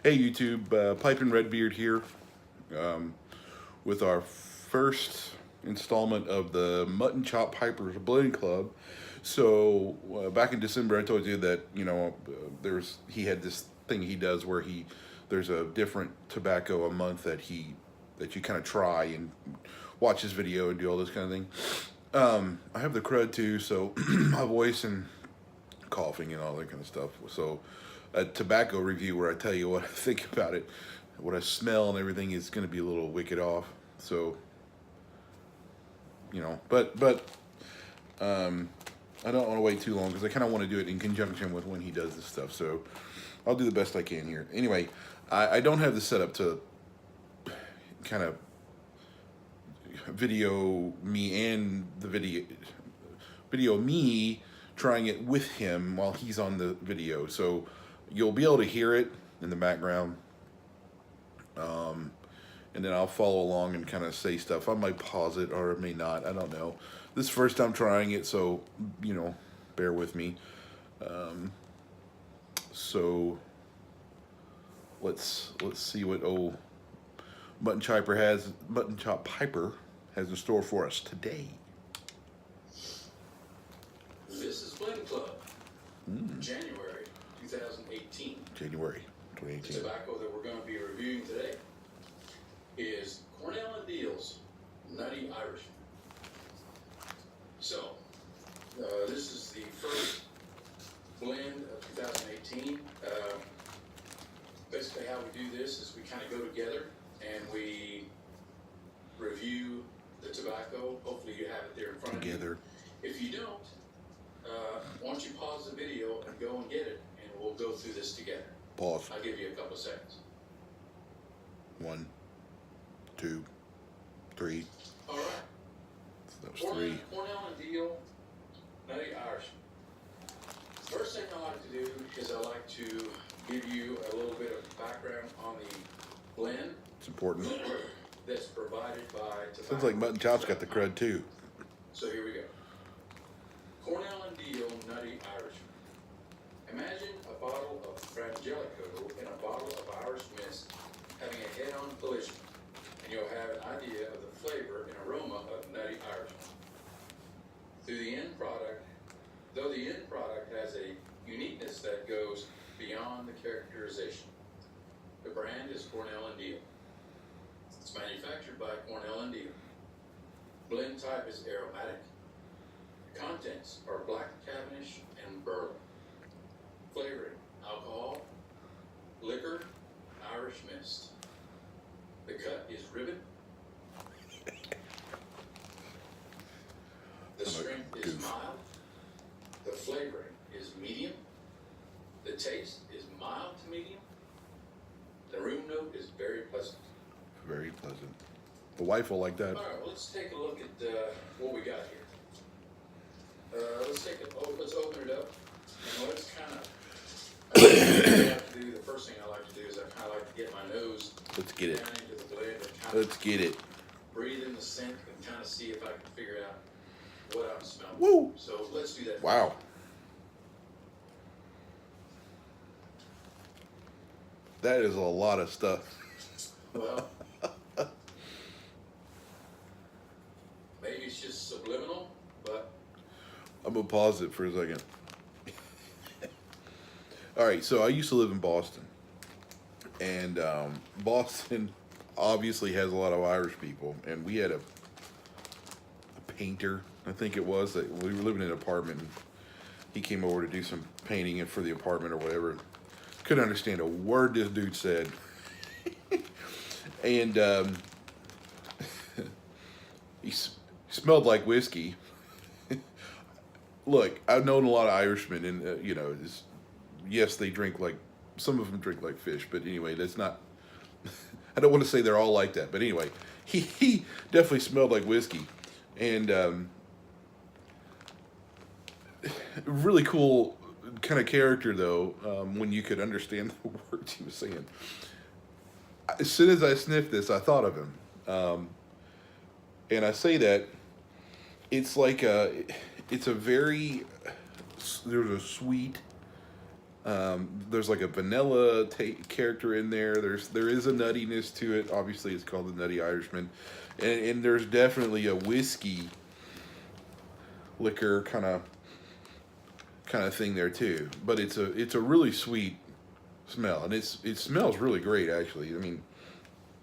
Hey YouTube, Piping Redbeard here um, with our first installment of the MuttNChop Hypers Blend Club. So back in December, I told you that he had this thing he does where there's a different tobacco a month that you kind of try and watch his video and do all this kind of thing. I have the crud too, so my voice and coughing and all that kind of stuff. So a tobacco review where I tell you what I think about it, what I smell and everything is going to be a little wicked off. So, but I don't want to wait too long because I kind of want to do it in conjunction with when he does this stuff. So I'll do the best I can here. Anyway, I don't have the setup to kind of video me and the video me trying it with him while he's on the video. So you'll be able to hear it in the background. And then I'll follow along and kind of say stuff. I might pause it or I may not. I don't know. This is the first time trying it, so, bear with me. So let's see what old MuttNChop Piper has in store for us today. This is Blend Club, January 2018. January 2018. The tobacco that we're going to be reviewing today is Cornell and Diehl's Nutty Irishman. So, this is the first blend of 2018. Basically how we do this is we kind of go together and we review the tobacco. Hopefully you have it there in front of you. If you don't, why don't you pause the video and go and get it, and we'll go through this together. Pause. I'll give you a couple seconds. 1, 2, 3. All right. So that was 3. Cornell and Diehl, Nutty Irishman. First thing I like to do is I like to give you a little bit of background on the blend. It's important. That's provided by tobacco. Sounds like MuttNChop's got the crud too. So here we go. Cornell and Diehl Nutty Irishman. Imagine a bottle of Frangelico and a bottle of Irish Mist having a head-on collision, and you'll have an idea of the flavor and aroma of Nutty Irishman. Though the end product has a uniqueness that goes beyond the characterization. The brand is Cornell and Diehl. It's manufactured by Cornell and Diehl. Blend type is aromatic. Contents are black Cavendish and bourbon. Flavoring: alcohol, liquor, Irish mist. The cut is ribbon. The strength is mild. The flavoring is medium. The taste is mild to medium. The room note is very pleasant. Very pleasant. The wife will like that. All right, well, let's take a look at what we got here. Let's open it up, and let's kind of. The first thing I like to do is I kind of like to get my nose. Let's get it. Down into the blend and kind Let's get it. breathe in the scent and kind of see if I can figure out what I'm smelling. Woo! So let's do that. Wow. That is a lot of stuff. Well, maybe it's just subliminal, but I'm gonna pause it for a second. All right, so I used to live in Boston, and Boston obviously has a lot of Irish people, and we had a painter, I think it was, that we were living in an apartment, and he came over to do some painting for the apartment or whatever. Couldn't understand a word this dude said. And he smelled like whiskey. Look, I've known a lot of Irishmen, and yes, they drink like, some of them drink like fish, but anyway, that's not. I don't want to say they're all like that, but anyway, he definitely smelled like whiskey, and really cool kind of character though. When you could understand the words he was saying. As soon as I sniffed this, I thought of him, and I say that it's like it's a very, there's a sweet There's like a vanilla character in there. There is a nuttiness to it. Obviously, it's called the Nutty Irishman, and there's definitely a whiskey liquor kind of thing there too. But it's a really sweet smell, and it smells really great actually. I mean,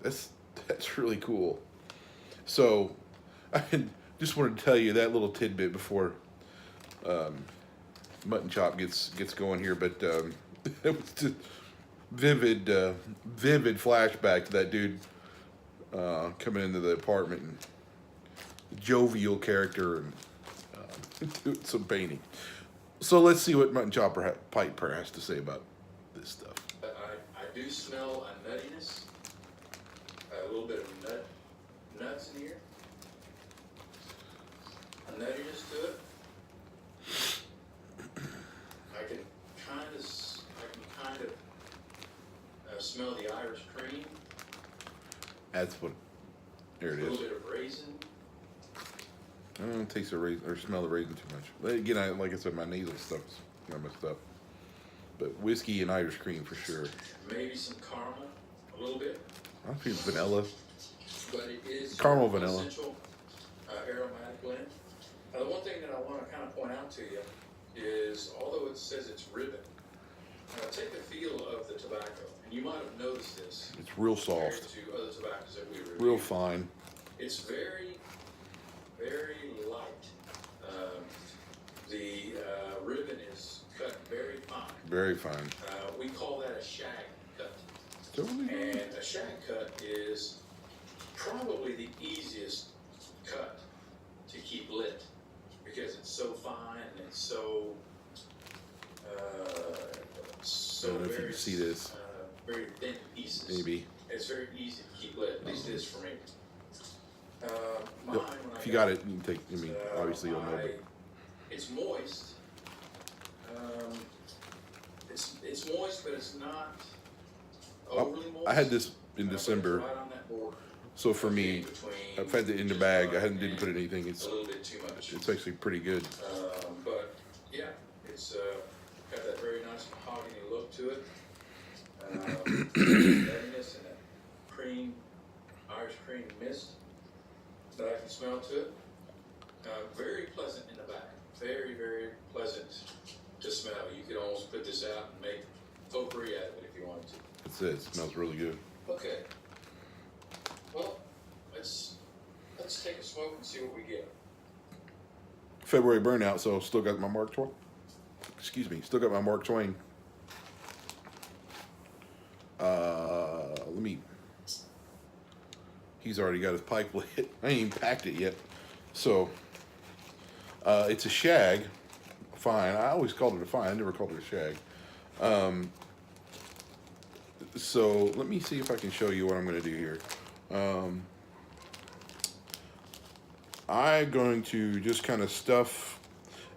that's really cool. So I just wanted to tell you that little tidbit before MuttNChop gets going here, but it was just vivid flashback to that dude coming into the apartment and jovial character and doing some painting. So let's see what MuttNChop Piper has to say about this stuff. I do smell a nuttiness, a little bit of nuts in here, a nuttiness to it. I can kind of smell the Irish cream. That's what. There it A is. little bit of raisin. I don't taste the raisin or smell the raisin too much. But again, like I said, my nasal stuff's messed up. But whiskey and Irish cream for sure. Maybe some caramel, a little bit. I feel vanilla. But it is Caramel vanilla. Essential aromatic blend. Now, the one thing that I want to kind of point out to you is, although it says it's ribbon, take the feel of the tobacco, and you might have noticed this. It's real compared soft. to other tobaccos that we reviewed. Real fine. It's very, very light. The ribbon is cut very fine. Very fine. We call that a shag cut. Totally. And a shag cut is probably the easiest cut to keep lit because it's so fine and it's so I don't know if you can see this. very thin pieces. Maybe. It's very easy to keep lit. At least it is for me. Mine, Yep. when If you got it, you can take. I mean, obviously you'll know. But it's moist. It's moist, but it's not overly moist. I had this in December, Right on that border. so for me, I've had it in the bag. I didn't put anything. A little bit too much. It's actually pretty good. But yeah, it's got that very nice mahogany look to it. Nuttiness and that cream, Irish cream mist that I can smell to it. Very pleasant in the back. Very, very pleasant to smell. You could almost put this out and make potpourri out of it if you wanted to. That's it. It smells really good. Okay. Well, let's take a smoke and see what we get. February burnout, so still got my Mark Twain. Excuse me, still got my Mark Twain. Let me. He's already got his pipe lit. I ain't even packed it yet. So, it's a shag. Fine. I always called it a fine. I never called it a shag. So let me see if I can show you what I'm going to do here. I'm going to just kind of stuff,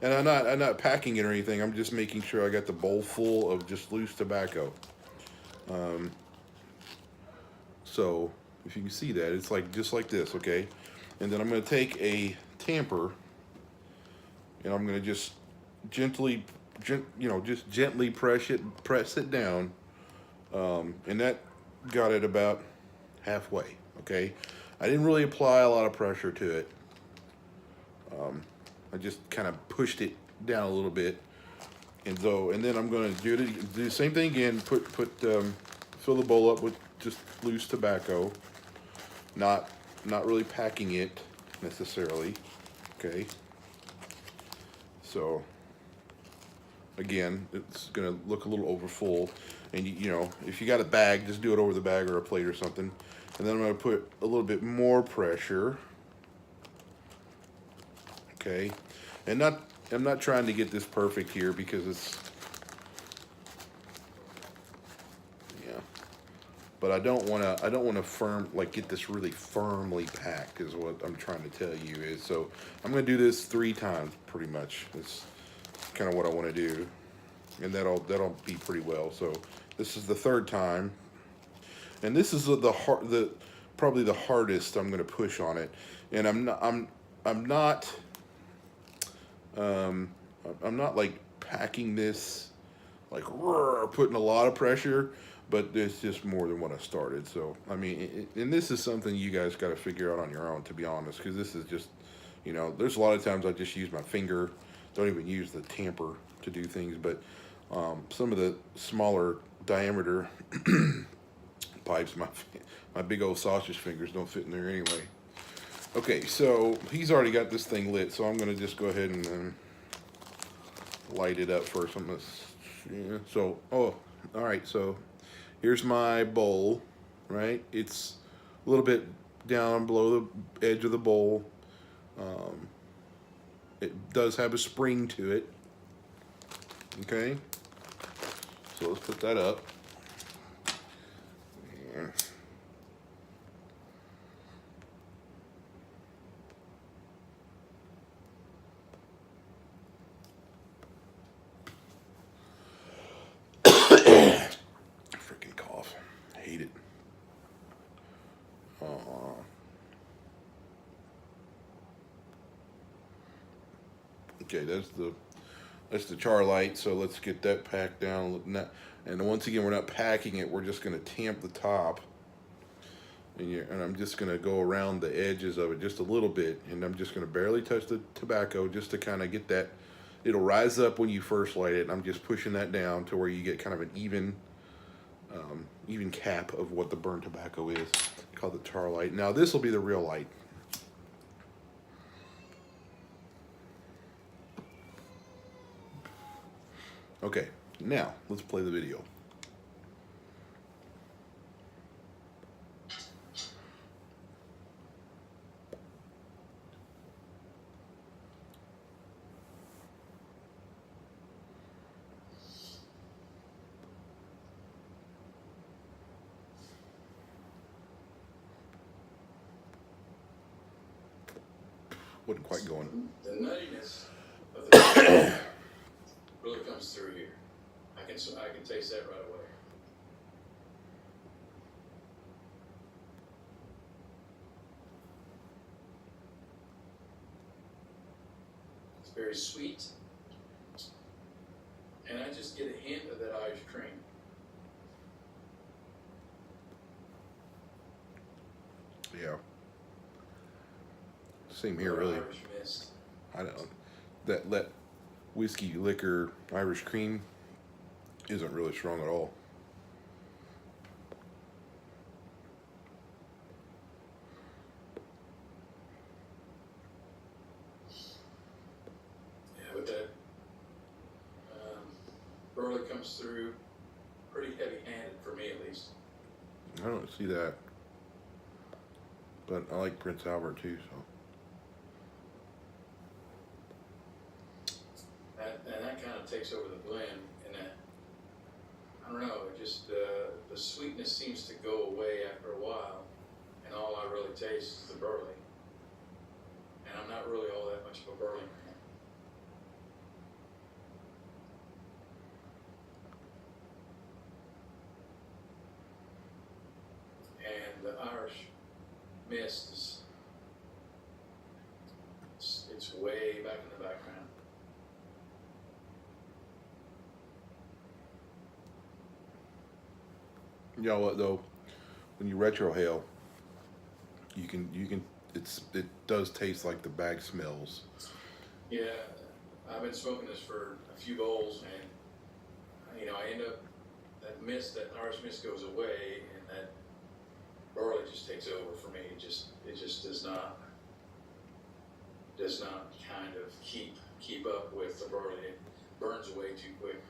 and I'm not packing it or anything. I'm just making sure I got the bowl full of just loose tobacco. So if you can see that, it's like just like this, okay? And then I'm going to take a tamper, and I'm going to just gently press it down, and that got it about halfway. Okay, I didn't really apply a lot of pressure to it. I just kind of pushed it down a little bit, and then I'm going to do the same thing again. Fill the bowl up with just loose tobacco, not really packing it necessarily. Okay, so again, it's going to look a little over full, and if you got a bag, just do it over the bag or a plate or something. And then I'm going to put a little bit more pressure. Okay, and I'm not trying to get this perfect here because it's, but I don't want to get this really firmly packed is what I'm trying to tell you is. So I'm going to do this 3 times pretty much. It's kind of what I want to do, and that'll be pretty well. So this is the 3rd time, and this is probably the hardest I'm going to push on it, and I'm not like packing this like putting a lot of pressure, but it's just more than what I started. So I mean, and this is something you guys got to figure out on your own, to be honest, because this is just, you know, there's a lot of times I just use my finger, don't even use the tamper to do things, but some of the smaller diameter pipes, my big old sausage fingers don't fit in there anyway. Okay, so he's already got this thing lit, so I'm gonna just go ahead and light it up first. I'm gonna, yeah, so, oh, all right, so here's my bowl, right? It's a little bit down below the edge of the bowl. It does have a spring to it, okay? So let's put that up. Yeah. Freaking cough. I hate it. Okay, that's the char light. So let's get that packed down. And once again, we're not packing it. We're just going to tamp the top. And I'm just going to go around the edges of it just a little bit. And I'm just going to barely touch the tobacco just to kind of get that. It'll rise up when you first light it. And I'm just pushing that down to where you get kind of an even cap of what the burnt tobacco is, called the char light. Now this will be the real light. Okay, now let's play the video. Wasn't quite going. The nuttiness of the really comes through here. I can taste that right away. It's very sweet, and I just get a hint of that Irish cream. Yeah. Same here, really. Irish mist. I don't. That whiskey liquor Irish cream isn't really strong at all. Yeah, but that burley comes through pretty heavy-handed for me, at least. I don't see that, but I like Prince Albert too, so. And that kind of takes over the blend, and that, I don't know, it just, the sweetness seems to go away after a while, and all I really taste is the burley. And I'm not really all that much of a burley man. And the Irish mist is, it's way back in the background. You know what though, when you retrohale, you can it does taste like the bag smells. Yeah, I've been smoking this for a few bowls, and you know, I end up, that Irish mist goes away, and that burley just takes over for me. It just does not kind of keep up with the burley. It burns away too quick.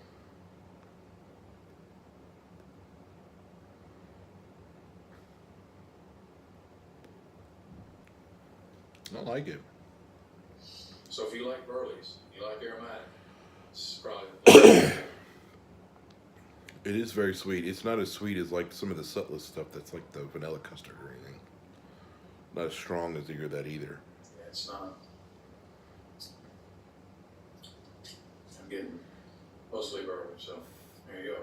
I like it. So if you like burleys, you like aromatic, it's probably It is very sweet. It's not as sweet as like some of the subtlest stuff that's like the vanilla custard or anything. Not as strong as either that either. Yeah, it's not. I'm getting mostly burley, so there you go.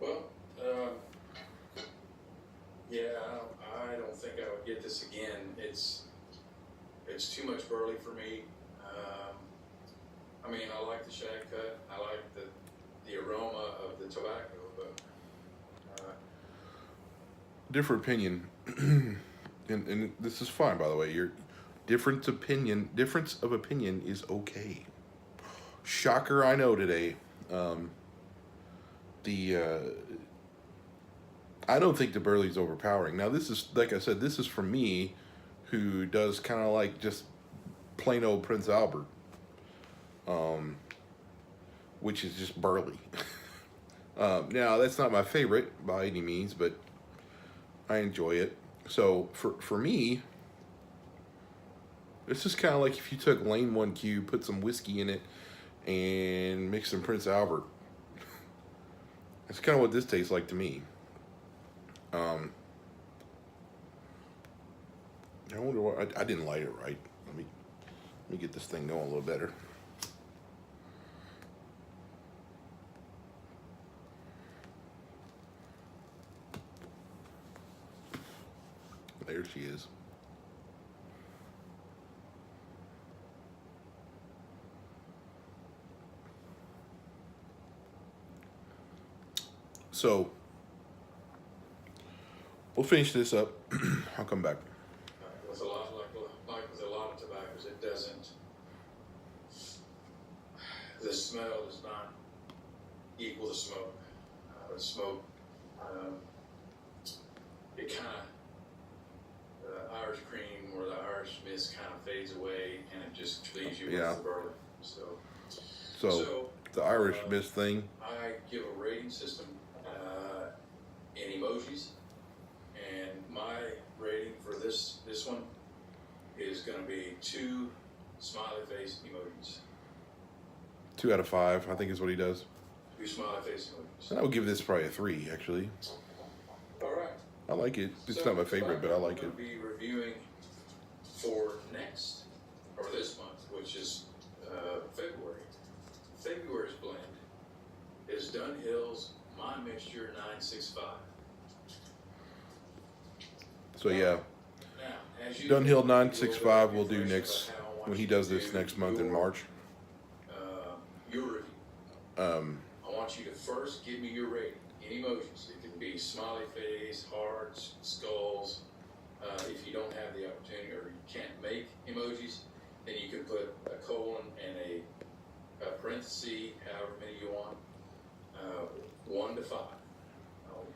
Well, yeah, I don't think I would get this again. It's too much burley for me. the shag cut. I like the aroma of the tobacco, but Different opinion, and this is fine, by the way. Your difference of opinion is okay. Shocker, I know today. I don't think the Burley's overpowering. Now, this is, like I said, this is for me, who does kind of like just plain old Prince Albert, which is just Burley. Now, that's not my favorite by any means, but I enjoy it. So for me, it's just kind of like if you took Lane 1Q, put some whiskey in it, and mixed some Prince Albert. That's kind of what this tastes like to me. I wonder what I didn't light it right. Let me get this thing going a little better. There she is. So we'll finish this up. I'll come back. with a lot, like with a lot of tobaccos, it doesn't. The smell does not equal the smoke. The smoke, it kind of, the Irish cream or the Irish mist kind of fades away, and it just leaves you with the bourbon. So the Irish mist thing. I give a rating system in emojis, and my rating for this one is going to be 2 smiley face emojis. 2 out of 5, I think, is what he does. 2 smiley face emojis. I would give this probably a 3, actually. All right. I like it. It's not my favorite, but I like it. We'll be reviewing for this month, which is February. February's blend is Dunhill's My Mixture 965. So yeah, Now, as you Dunhill 965 we'll do next, when he does this next month in March. Your review. I want you to first give me your rating in emojis. It can be smiley face, hearts, skulls. If you don't have the opportunity or you can't make emojis, then you can put a colon and a parenthesis, however many you want. 1 to 5.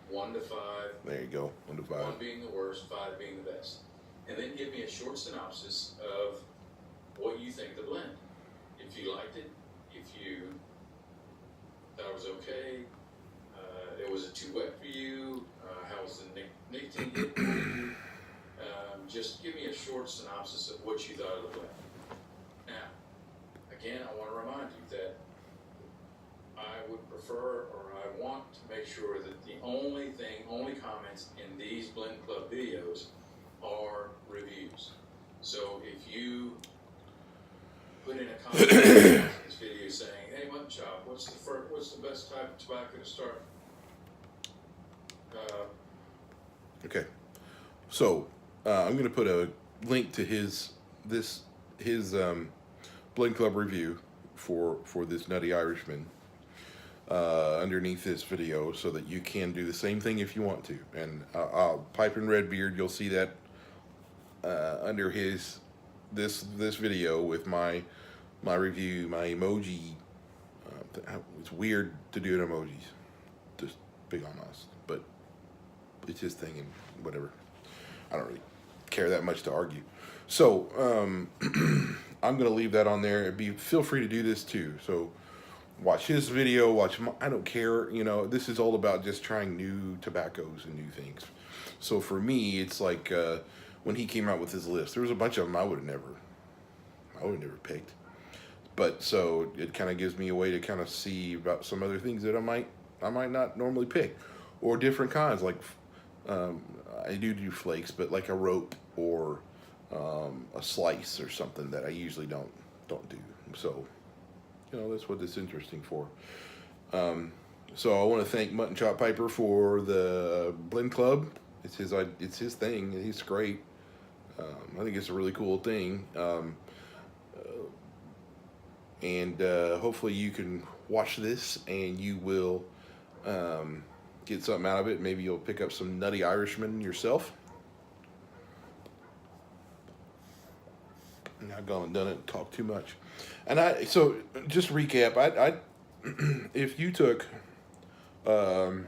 1 to 5. There you go. 1 to 5. 1 being the worst, 5 being the best. And then give me a short synopsis of what you think of the blend. If you liked it, if you thought it was okay, was it too wet for you, how was the nicotine hit for you? Just give me a short synopsis of what you thought of the blend. Now, again, I want to remind you that I would prefer, or I want to make sure that the only comments in these Blend Club videos are reviews. So if you put in a comment in this video saying, "Hey, MuttNChop, what's the best type of tobacco to start?" Okay, so I'm going to put a link to his Blend Club review for this Nutty Irishman underneath this video, so that you can do the same thing if you want to. And I'll Piping Redbeard, you'll see that under this video with my review, my emoji. It's weird to do it in emojis, just big on us, but it's his thing and whatever. I don't really care that much to argue. So I'm gonna leave that on there. Feel free to do this too. So watch his video, I don't care, this is all about just trying new tobaccos and new things. So for me, it's like when he came out with his list, there was a bunch of them I would have never picked. But so it kind of gives me a way to kind of see about some other things that I might not normally pick, or different kinds. Like I do flakes, but like a rope or a slice or something that I usually don't do. So that's what it's interesting for. So I want to thank MuttNChop Piper for the Blend Club. It's his thing. He's great. I think it's a really cool thing. and hopefully you can watch this and you will get something out of it. Maybe you'll pick up some Nutty Irishman yourself. I'm not gonna done it and talk too much. And so just to recap, I if you took kind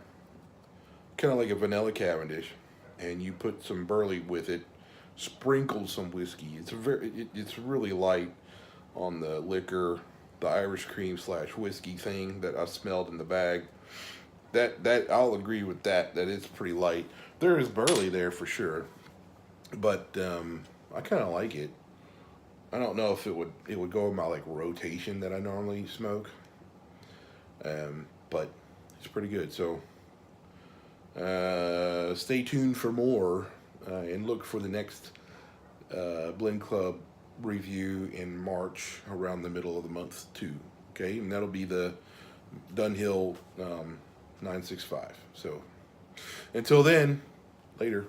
of like a vanilla Cavendish and you put some burley with it, sprinkle some whiskey. It's really light on the liquor, the Irish cream / whiskey thing that I smelled in the bag. That I'll agree with that it's pretty light. There is burley there for sure, but I kind of like it. I don't know if it would go in my like rotation that I normally smoke, but it's pretty good. So stay tuned for more and look for the next Blend Club review in March, around the middle of the month too. Okay, and that'll be the Dunhill 965. So until then, later.